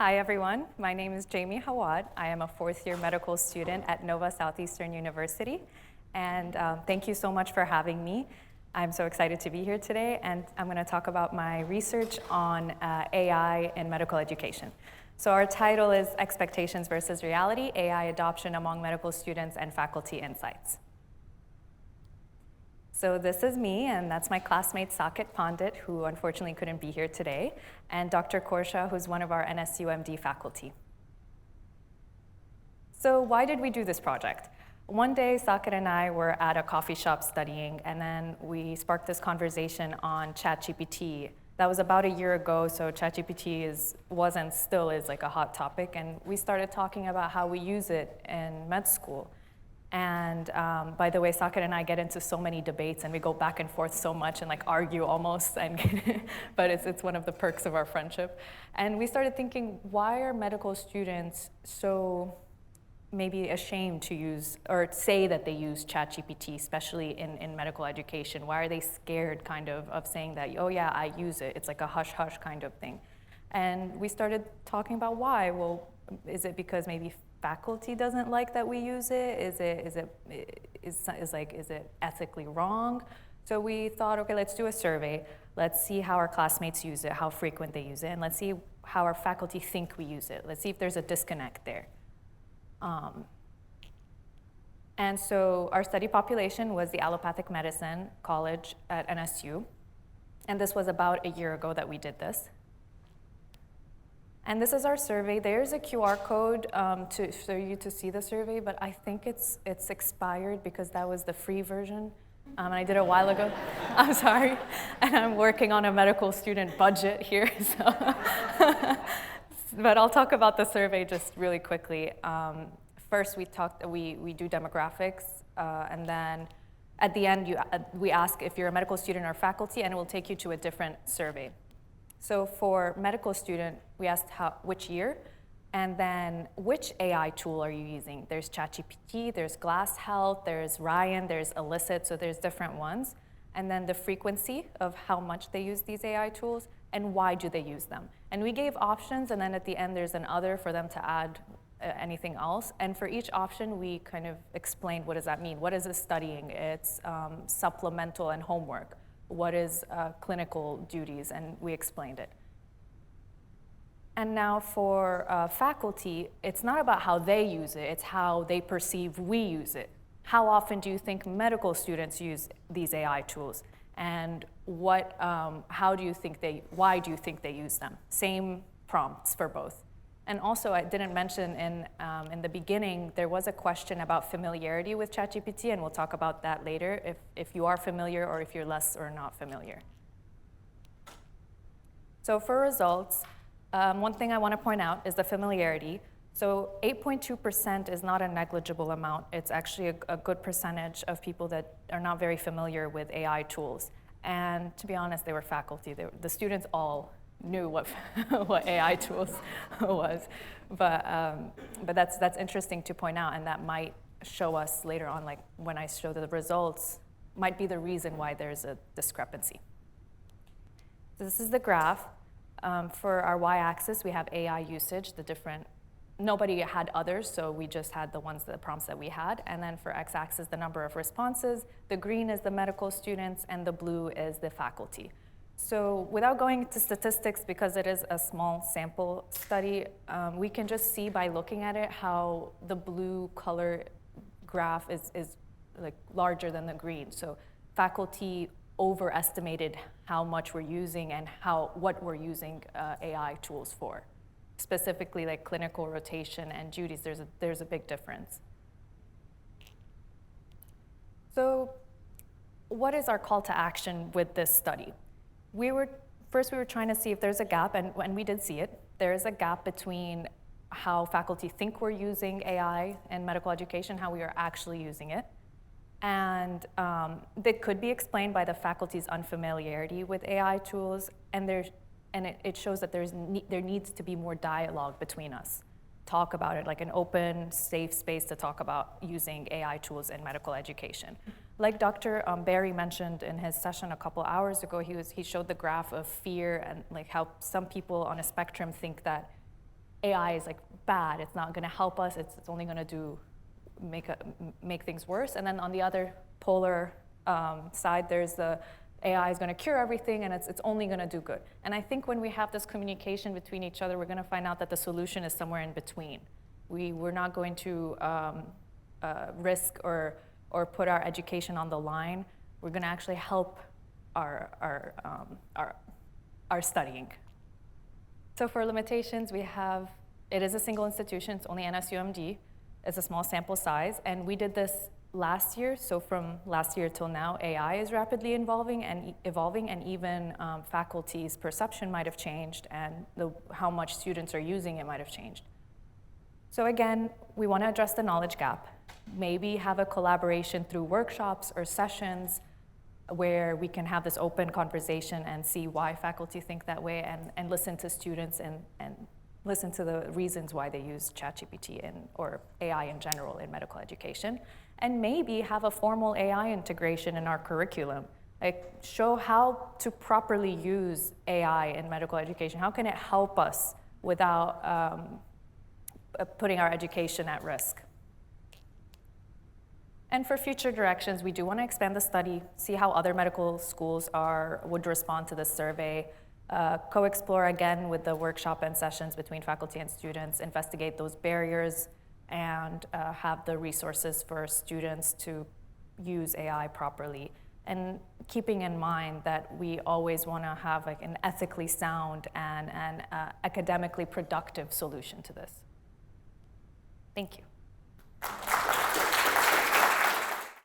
Hi everyone, my name is Jamie Hawat. I am a fourth-year medical student at Nova Southeastern University, and thank you so much for having me. I'm so excited to be here today, and I'm going to talk about my research on AI in medical education. So our title is Expectations versus Reality, AI Adoption Among Medical Students and Faculty Insights. So this is me, and that's my classmate Saket Pandit, who unfortunately couldn't be here today, and Dr. Korsha, who's one of our NSU MD faculty. So why did we do this project? One day, Saket and I were at a coffee shop studying, and then we sparked this conversation on ChatGPT. That was about a year ago, so ChatGPT still is like a hot topic, and we started talking about how we use it in med school. And by the way, Saket and I get into so many debates, and we go back and forth so much and like argue almost, but it's one of the perks of our friendship. And we started thinking, why are medical students so maybe ashamed to use or say that they use ChatGPT, especially in medical education? Why are they scared kind of saying that, oh yeah, I use it? It's like a hush-hush kind of thing. And we started talking about why. Well, is it because maybe faculty doesn't like that we use it? Is it ethically wrong? So we thought, okay, let's do a survey. Let's see how our classmates use it, how frequent they use it, and let's see how our faculty think we use it. Let's see if there's a disconnect there. And so our study population was the allopathic medicine college at NSU. And this was about a year ago that we did this. And this is our survey. There's a QR code for you to see the survey, but I think it's expired because that was the free version. And I did it a while ago. I'm sorry. And I'm working on a medical student budget here. So. But I'll talk about the survey just really quickly. First, we do demographics, and then at the end, we ask if you're a medical student or faculty, and it will take you to a different survey. So for medical student, we asked which year, and then which AI tool are you using? There's ChatGPT, there's Glass Health, there's Ryan, there's Elicit, so there's different ones. And then the frequency of how much they use these AI tools, and why do they use them? And we gave options, and then at the end there's an other for them to add anything else. And for each option, we kind of explained what does that mean? What is it studying? It's supplemental and homework. What is clinical duties, and we explained it. And now for faculty, it's not about how they use it, it's how they perceive we use it. How often do you think medical students use these AI tools? And why do you think they use them? Same prompts for both. And also, I didn't mention in the beginning, there was a question about familiarity with ChatGPT, and we'll talk about that later, if you are familiar or if you're less or not familiar. So for results, one thing I want to point out is the familiarity. So 8.2% is not a negligible amount. It's actually a good percentage of people that are not very familiar with AI tools. And to be honest, they were faculty. The students all knew what AI tools was, but that's interesting to point out, and that might show us later on, like when I show the results, might be the reason why there's a discrepancy. So this is the graph. For our y-axis, we have AI usage, nobody had others, so we just had the prompts that we had. And then for x-axis, the number of responses. The green is the medical students, and the blue is the faculty. So without going into statistics, because it is a small sample study, we can just see by looking at it how the blue color graph is like larger than the green. So faculty overestimated how much we're using and what we're using AI tools for. Specifically like clinical rotation and duties, there's a big difference. So what is our call to action with this study? First we were trying to see if there's a gap, and we did see it. There is a gap between how faculty think we're using AI in medical education, how we are actually using it. And that could be explained by the faculty's unfamiliarity with AI tools, and it shows that there needs to be more dialogue between us. Talk about it, like an open, safe space to talk about using AI tools in medical education. Like Dr. Barry mentioned in his session a couple hours ago, he showed the graph of fear and like how some people on a spectrum think that AI is like bad, it's not gonna help us, it's only gonna make things worse. And then on the other polar side, there's the AI is gonna cure everything and it's only gonna do good. And I think when we have this communication between each other, we're gonna find out that the solution is somewhere in between. We're not going to risk or put our education on the line. We're gonna actually help our studying. So for limitations, it is a single institution, it's only NSUMD. It's a small sample size, and we did this last year, so from last year till now, AI is rapidly evolving, and even faculty's perception might have changed, and how much students are using it might have changed. So again, we want to address the knowledge gap. Maybe have a collaboration through workshops or sessions where we can have this open conversation and see why faculty think that way, and listen to students and listen to the reasons why they use ChatGPT or AI in general in medical education. And maybe have a formal AI integration in our curriculum. Like show how to properly use AI in medical education. How can it help us without putting our education at risk? And for future directions, we do want to expand the study, see how other medical schools would respond to this survey, co-explore again with the workshop and sessions between faculty and students, investigate those barriers, and have the resources for students to use AI properly. And keeping in mind that we always want to have like an ethically sound and academically productive solution to this. Thank you.